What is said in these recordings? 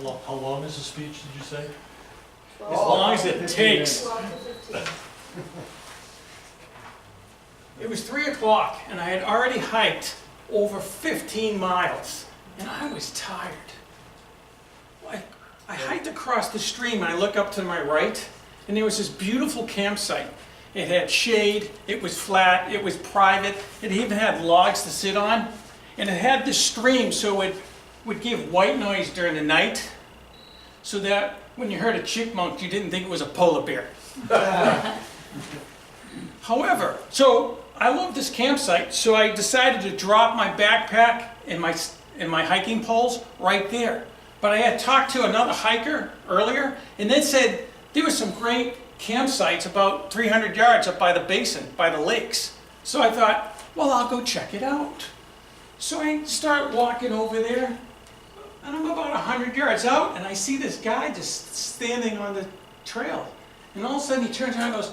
How long is the speech, did you say? As long as it takes. 12 to 15. It was 3 o'clock and I had already hiked over 15 miles and I was tired. I hiked across the stream and I look up to my right and there was this beautiful campsite. It had shade, it was flat, it was private, it even had logs to sit on, and it had this stream so it would give white noise during the night so that when you heard a chipmunk you didn't think it was a polar bear. However, so I love this campsite, so I decided to drop my backpack and my hiking poles right there. But I had talked to another hiker earlier, and they said there were some great campsites about 300 yards up by the basin, by the lakes. So I thought, well, I'll go check it out. So I start walking over there, and I'm about 100 yards out, and I see this guy just standing on the trail. And all of a sudden he turns around and goes,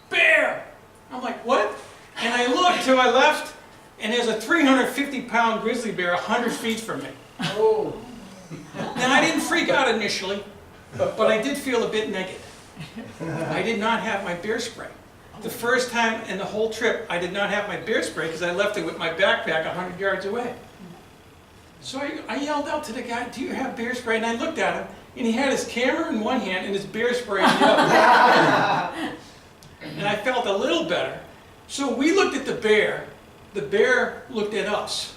"Bear!" I'm like, "What?" And I look to my left, and there's a 350-pound grizzly bear 100 feet from me. Oh. Now, I didn't freak out initially, but I did feel a bit negative. I did not have my bear spray. The first time in the whole trip, I did not have my bear spray because I left it with my backpack 100 yards away. So I yelled out to the guy, "Do you have bear spray?" And I looked at him, and he had his camera in one hand and his bear spray in the other. And I felt a little better. So we looked at the bear looked at us.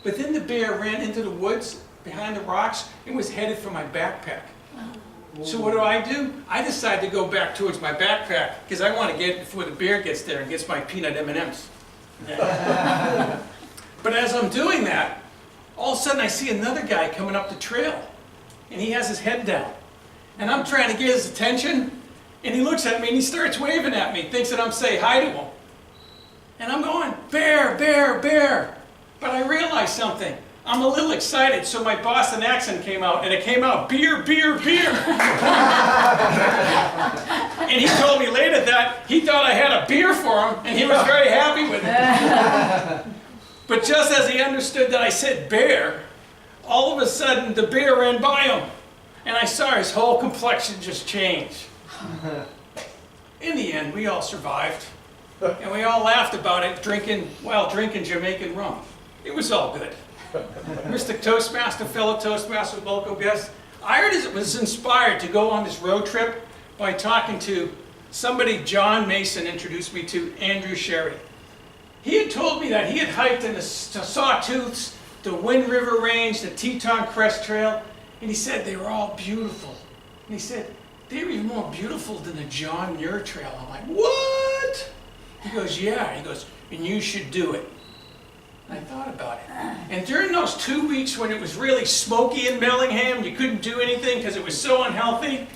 But then the bear ran into the woods behind the rocks and was headed for my backpack. So what do? I decided to go back towards my backpack because I want to get it before the bear gets there and gets my peanut M&Ms. But as I'm doing that, all of a sudden I see another guy coming up the trail, and he has his head down. And I'm trying to get his attention, and he looks at me and he starts waving at me, thinks that I'm saying hi to him. And I'm going, "Bear, bear, bear." But I realized something. I'm a little excited, so my Boston accent came out, and it came out, "Beer, beer, beer." And he told me later that he thought I had a beer for him, and he was very happy with it. But just as he understood that I said bear, all of a sudden the bear ran by him, and I saw his whole complexion just change. In the end, we all survived, and we all laughed about it while drinking Jamaican rum. It was all good. Mr. Toastmaster, fellow Toastmaster, local guest, I was inspired to go on this road trip by talking to somebody John Mason introduced me to, Andrew Sherry. He had told me that he had hiked in the Sawtooths, the Wind River Range, the Teton Crest Trail, and he said they were all beautiful. And he said, "They were even more beautiful than the John Muir Trail." I'm like, "What?" He goes, "Yeah." He goes, "And you should do it." I thought about it. And during those 2 weeks when it was really smoky in Bellingham, you couldn't do anything because it was so unhealthy,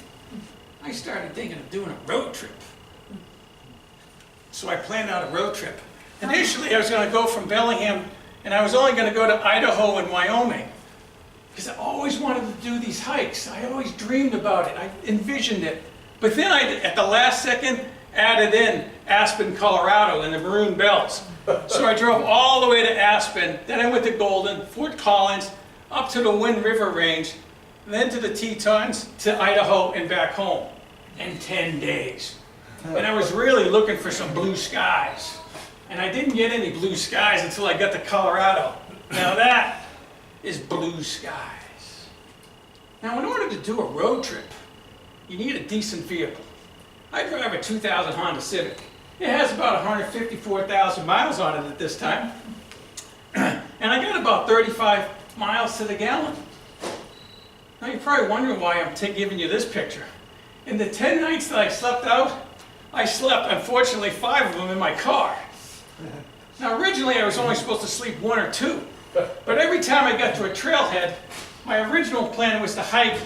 I started thinking of doing a road trip. So I planned out a road trip. Initially, I was going to go from Bellingham, and I was only going to go to Idaho and Wyoming, because I always wanted to do these hikes. I always dreamed about it. I envisioned it. But then I, at the last second, added in Aspen, Colorado, and the Maroon Bells. So I drove all the way to Aspen, then I went to Golden, Fort Collins, up to the Wind River Range, then to the Tetons, to Idaho, and back home in 10 days. And I was really looking for some blue skies. And I didn't get any blue skies until I got to Colorado. Now that is blue skies. Now in order to do a road trip, you need a decent vehicle. I drive a 2000 Honda Civic. It has about 154,000 miles on it at this time. And I got about 35 miles to the gallon. Now you're probably wondering why I'm giving you this picture. In the 10 nights that I slept out, I slept, unfortunately, 5 of them in my car. Now originally I was only supposed to sleep 1 or 2. But every time I got to a trailhead, my original plan was to hike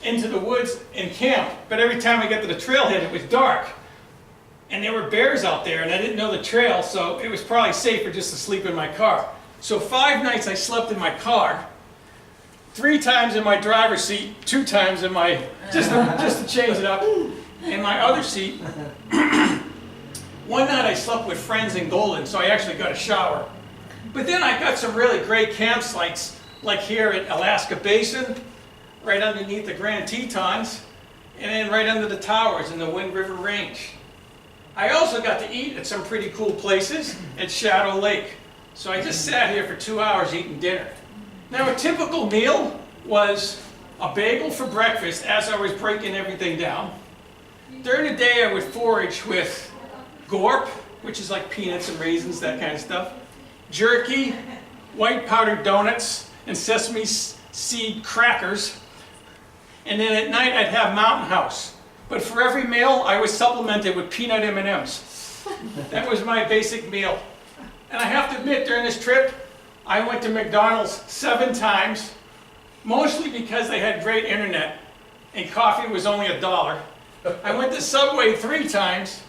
into the woods and camp. But every time I got to the trailhead, it was dark. And there were bears out there, and I didn't know the trail, so it was probably safer just to sleep in my car. So 5 nights I slept in my car, 3 times in my driver's seat, 2 times in my, just to change it up, in my other seat. One night I slept with friends in Golden, so I actually got a shower. But then I got some really great campsites, like here at Alaska Basin, right underneath the Grand Tetons, and then right under the towers in the Wind River Range. I also got to eat at some pretty cool places at Shadow Lake. So I just sat here for 2 hours eating dinner. Now a typical meal was a bagel for breakfast as I was breaking everything down. During the day I would forage with gorp, which is like peanuts and raisins, that kind of stuff, jerky, white powdered donuts, and sesame seed crackers. And then at night I'd have Mountain House. But for every meal I was supplemented with peanut M&Ms. That was my basic meal. And I have to admit, during this trip, I went to McDonald's 7 times, mostly because they had great internet and coffee was only $1. I went to Subway 3 times,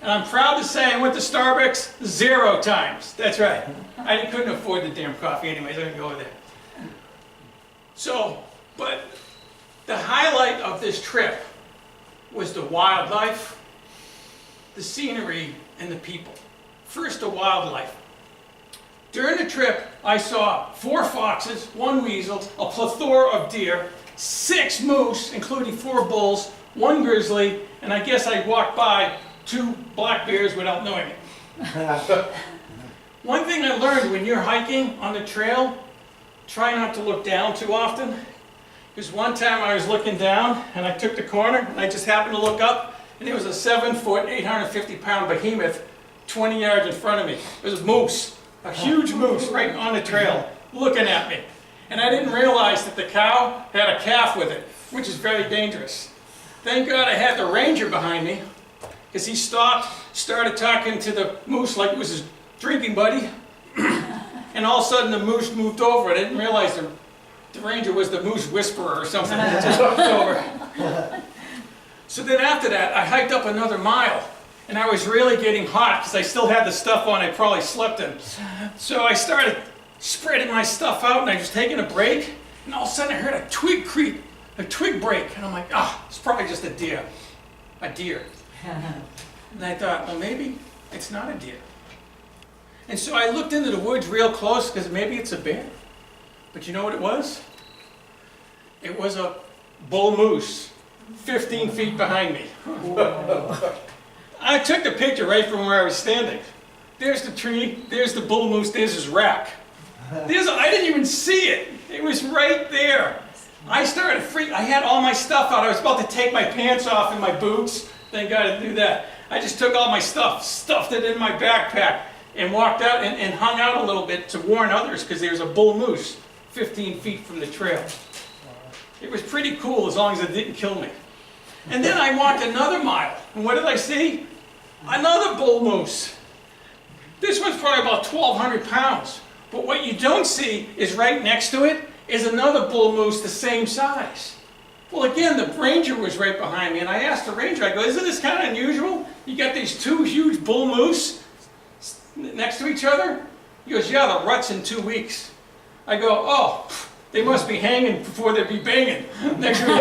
and I'm proud to say I went to Starbucks 0 times. That's right. I couldn't afford the damn coffee anyways, I didn't go there. So, but the highlight of this trip was the wildlife, the scenery, and the people. First, the wildlife. During the trip, I saw 4 foxes, 1 weasel, a plethora of deer, 6 moose, including 4 bulls, 1 grizzly, and I guess I walked by 2 black bears without knowing it. One thing I learned when you're hiking on the trail, try not to look down too often. Because one time I was looking down and I took the corner and I just happened to look up and there was a 7-foot, 850-pound behemoth 20 yards in front of me. It was a moose, a huge moose right on the trail looking at me. And I didn't realize that the cow had a calf with it, which is very dangerous. Thank God I had the ranger behind me because he stopped, started talking to the moose like it was his drinking buddy. And all of a sudden the moose moved over. I didn't realize the ranger was the moose whisperer or something. It just moved over. So then after that, I hiked up another mile. And I was really getting hot because I still had the stuff on I probably slept in. So I started spreading my stuff out and I was taking a break. And all of a sudden I heard a twig creak, a twig break. And I'm like, it's probably just a deer. A deer. And I thought, well, maybe it's not a deer. And so I looked into the woods real close because maybe it's a bear. But you know what it was? It was a bull moose, 15 feet behind me. I took the picture right from where I was standing. There's the tree, there's the bull moose, there's his rack. I didn't even see it. It was right there. I started I had all my stuff out. I was about to take my pants off and my boots. Thank God I didn't do that. I just took all my stuff, stuffed it in my backpack, and walked out and hung out a little bit to warn others because there was a bull moose 15 feet from the trail. It was pretty cool as long as it didn't kill me. And then I walked another mile, and what did I see? Another bull moose. This one's probably about 1,200 pounds. But what you don't see is right next to it is another bull moose the same size. Well, again, the ranger was right behind me, and I asked the ranger, I go, isn't this kind of unusual? You got these 2 huge bull moose next to each other? He goes, yeah, the rut's in 2 weeks. I go, oh, they must be hanging before they be banging next week.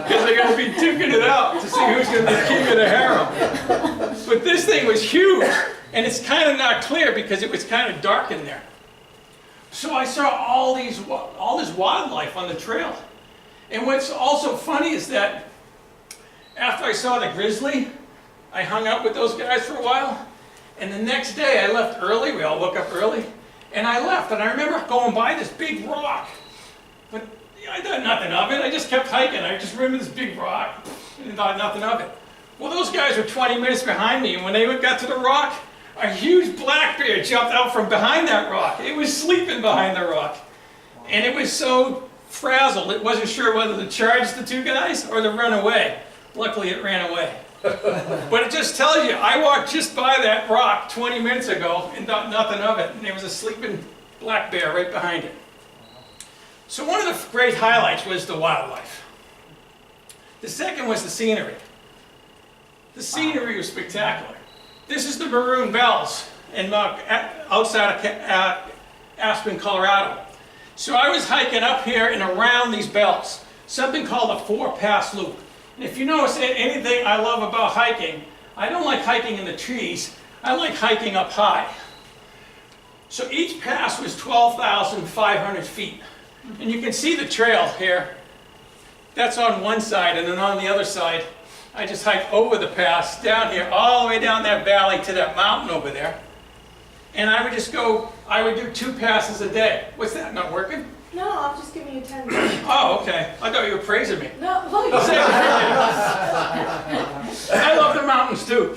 Because they're going to be duking it out to see who's going to be king of the harem. But this thing was huge, and it's kind of not clear because it was kind of dark in there. So I saw all this wildlife on the trail. And what's also funny is that after I saw the grizzly, I hung out with those guys for a while. And the next day I left early, we all woke up early, and I left. And I remember going by this big rock. But I thought nothing of it. I just kept hiking. I just remember this big rock and thought nothing of it. Well, those guys were 20 minutes behind me, and when they got to the rock, a huge black bear jumped out from behind that rock. It was sleeping behind the rock. And it was so frazzled, it wasn't sure whether to charge the 2 guys or to run away. Luckily, it ran away. But it just tells you, I walked just by that rock 20 minutes ago and thought nothing of it. And there was a sleeping black bear right behind it. So one of the great highlights was the wildlife. The second was the scenery. The scenery was spectacular. This is the Maroon Bells outside of Aspen, Colorado. So I was hiking up here and around these bells, something called a 4-pass loop. And if you notice anything I love about hiking, I don't like hiking in the trees, I like hiking up high. So each pass was 12,500 feet. And you can see the trail here. That's on one side, and then on the other side, I just hike over the pass, down here, all the way down that valley to that mountain over there. And I would just go, I would do 2 passes a day. What's that, not working? No, I'm just giving you 10 minutes. Oh, okay. I thought you were praising me. No, look. I love the mountains too.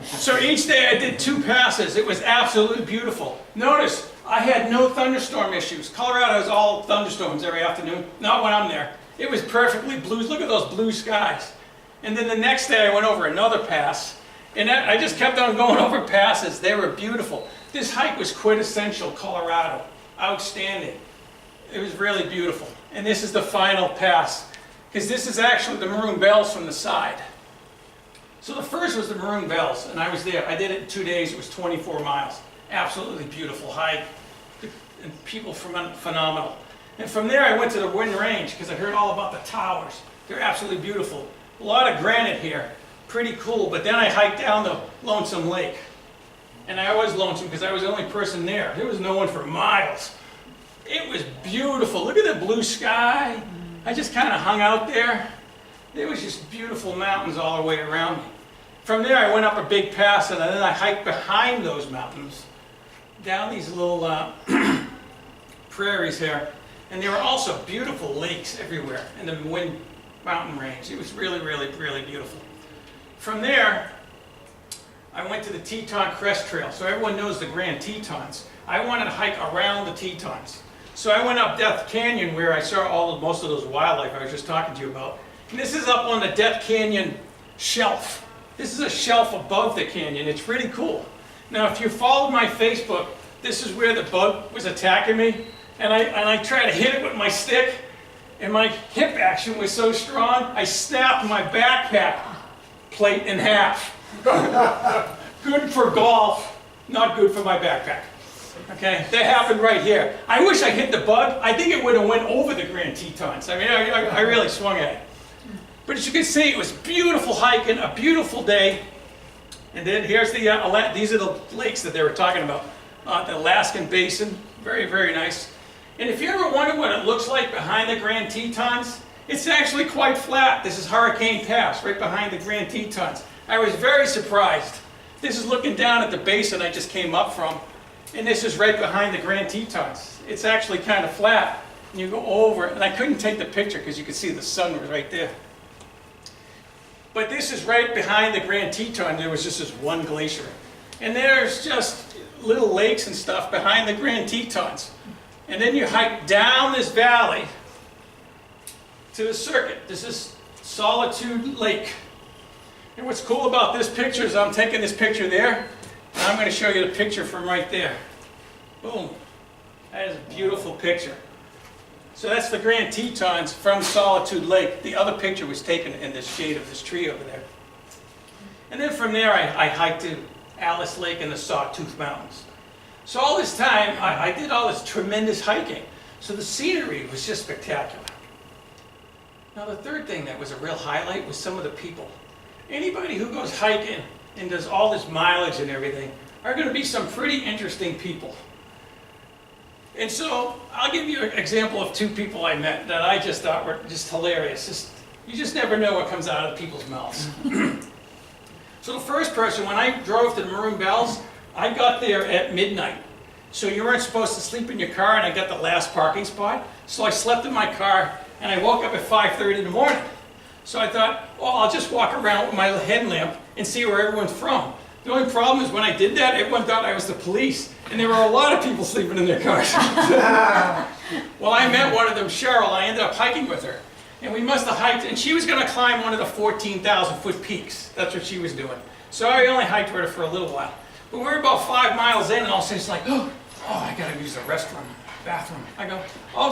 So each day I did 2 passes. It was absolutely beautiful. Notice, I had no thunderstorm issues. Colorado has all thunderstorms every afternoon. Not when I'm there. It was perfectly blue. Look at those blue skies. And then the next day I went over another pass. And I just kept on going over passes. They were beautiful. This hike was quintessential Colorado. Outstanding. It was really beautiful. And this is the final pass. Because this is actually the Maroon Bells from the side. So the first was the Maroon Bells, and I was there. I did it in 2 days. It was 24 miles. Absolutely beautiful hike. And people phenomenal. And from there I went to the Wind Range because I heard all about the towers. They're absolutely beautiful. A lot of granite here. Pretty cool. But then I hiked down the Lonesome Lake. And I was lonesome because I was the only person there. There was no one for miles. It was beautiful. Look at the blue sky. I just kind of hung out there. There was just beautiful mountains all the way around me. From there I went up a big pass and then I hiked behind those mountains down these little prairies here. And there were also beautiful lakes everywhere in the Wind Mountain Range. It was really, really, really beautiful. From there, I went to the Teton Crest Trail. So everyone knows the Grand Tetons. I wanted to hike around the Tetons. So I went up Death Canyon where I saw most of those wildlife I was just talking to you about. And this is up on the Death Canyon shelf. This is a shelf above the canyon. It's pretty cool. Now if you followed my Facebook, this is where the bug was attacking me. And I tried to hit it with my stick. And my hip action was so strong, I snapped my backpack plate in half. Good for golf, not good for my backpack. Okay, that happened right here. I wish I hit the bug. I think it would have went over the Grand Tetons. I mean, I really swung at it. But as you can see, it was beautiful hiking, a beautiful day. And then here's these are the lakes that they were talking about. The Alaskan Basin, very, very nice. And if you ever wonder what it looks like behind the Grand Tetons, it's actually quite flat. This is Hurricane Pass, right behind the Grand Tetons. I was very surprised. This is looking down at the basin I just came up from, and this is right behind the Grand Tetons. It's actually kind of flat. And you go over, and I couldn't take the picture because you could see the sun was right there. But this is right behind the Grand Teton. There was just this one glacier. And there's just little lakes and stuff behind the Grand Tetons. And then you hike down this valley to the circuit. This is Solitude Lake. And what's cool about this picture is I'm taking this picture there, and I'm going to show you the picture from right there. Boom. That is a beautiful picture. So that's the Grand Tetons from Solitude Lake. The other picture was taken in the shade of this tree over there. And then from there I hiked to Alice Lake and the Sawtooth Mountains. So all this time I did all this tremendous hiking. So the scenery was just spectacular. Now the third thing that was a real highlight was some of the people. Anybody who goes hiking and does all this mileage and everything are going to be some pretty interesting people. And so I'll give you an example of 2 people I met that I just thought were just hilarious. You just never know what comes out of people's mouths. So the first person, when I drove to the Maroon Bells, I got there at midnight. So you weren't supposed to sleep in your car, and I got the last parking spot. So I slept in my car, and I woke up at 5:30 in the morning. So I thought, well, I'll just walk around with my headlamp and see where everyone's from. The only problem is when I did that, everyone thought I was the police, and there were a lot of people sleeping in their cars. Well, I met one of them, Cheryl. I ended up hiking with her, and we must have hiked, and she was going to climb one of the 14,000-foot peaks. That's what she was doing. So I only hiked with her for a little while. But we were about 5 miles in, and all of a sudden it's like, oh, I got to use the restroom, bathroom. I go,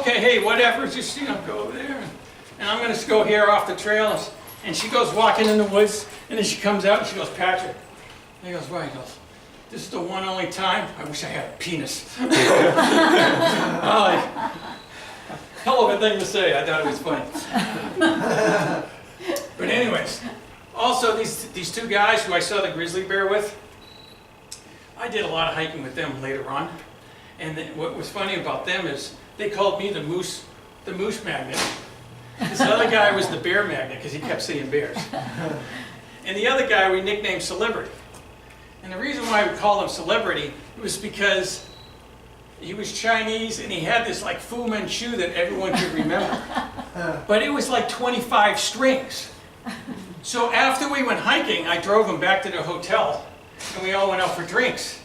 okay, hey, whatever, just, go over there. And I'm going to go here off the trail. And she goes walking in the woods, and then she comes out, and she goes, Patrick. And he goes, right. He goes, this is the one only time I wish I had a penis. Hell of a thing to say. I thought it was funny. But anyways, also these 2 guys who I saw the grizzly bear with, I did a lot of hiking with them later on. And what was funny about them is they called me the moose magnet. This other guy was the bear magnet because he kept seeing bears. And the other guy we nicknamed Celebrity. And the reason why we called him Celebrity was because he was Chinese and he had this like Fu Manchu that everyone could remember. But it was like 25 strings. So after we went hiking, I drove him back to the hotel and we all went out for drinks.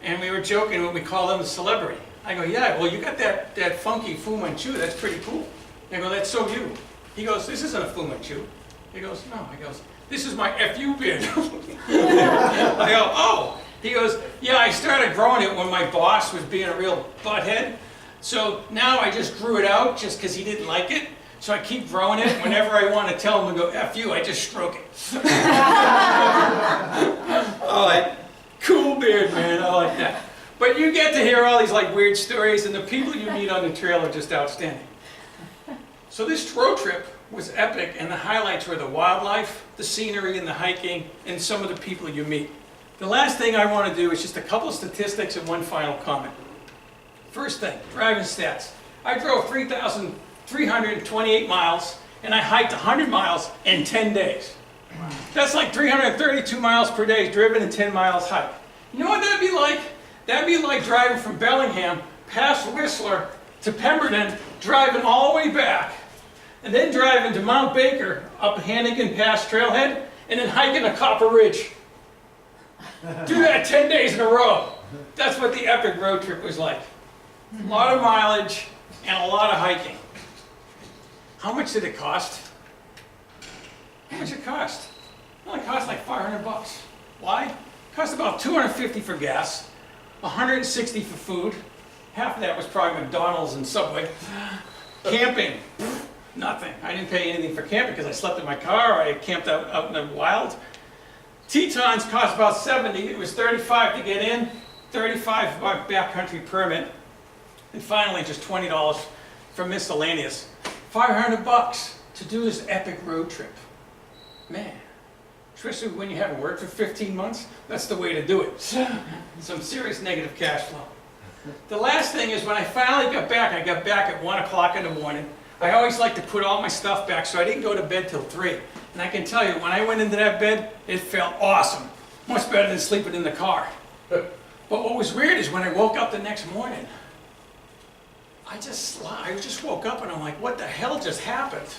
And we were joking when we called him the Celebrity. I go, yeah, well you got that funky Fu Manchu, that's pretty cool. I go, that's so you. He goes, this isn't a Fu Manchu. He goes, no. He goes, this is my FU beard. I go, oh. He goes, yeah, I started growing it when my boss was being a real butthead. So now I just grew it out just because he didn't like it. So I keep growing it. Whenever I want to tell him to go F you, I just stroke it. Oh, like, cool beard, man. I like that. But you get to hear all these like weird stories, and the people you meet on the trail are just outstanding. So this road trip was epic, and the highlights were the wildlife, the scenery, and the hiking, and some of the people you meet. The last thing I want to do is just a couple of statistics and one final comment. First thing, driving stats. I drove 3,328 miles, and I hiked 100 miles in 10 days. Wow. That's like 332 miles per day driven and 10 miles hike. You know what that'd be like? That'd be like driving from Bellingham past Whistler to Pemberton, driving all the way back, and then driving to Mount Baker up Hannigan Pass Trailhead, and then hiking a Copper Ridge. Do that 10 days in a row. That's what the epic road trip was like. A lot of mileage and a lot of hiking. How much did it cost? How much did it cost? It only cost like $500. Why? It cost about $250 for gas, $160 for food. Half of that was probably McDonald's and Subway. Camping, nothing. I didn't pay anything for camping because I slept in my car. I camped out in the wild. Tetons cost about $70. It was $35 to get in, $35 for my backcountry permit, and finally just $20 for miscellaneous. $500 to do this epic road trip. Man, especially when you haven't worked for 15 months, that's the way to do it. Some serious negative cash flow. The last thing is when I finally got back, I got back at 1 o'clock in the morning. I always like to put all my stuff back, so I didn't go to bed till 3. And I can tell you, when I went into that bed, it felt awesome. Much better than sleeping in the car. But what was weird is when I woke up the next morning, I just woke up and I'm like, what the hell just happened?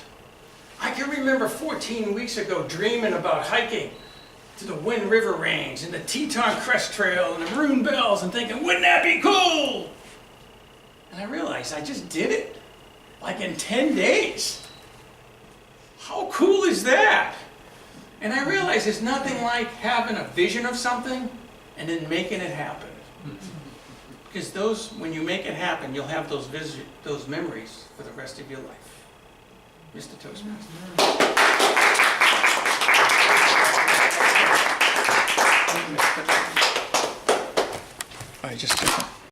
I can remember 14 weeks ago dreaming about hiking to the Wind River Range and the Teton Crest Trail and the Maroon Bells and thinking, wouldn't that be cool? And I realized I just did it. Like in 10 days. How cool is that? And I realized there's nothing like having a vision of something and then making it happen. Because when you make it happen, you'll have those memories for the rest of your life. Mr. Toastmaster. I just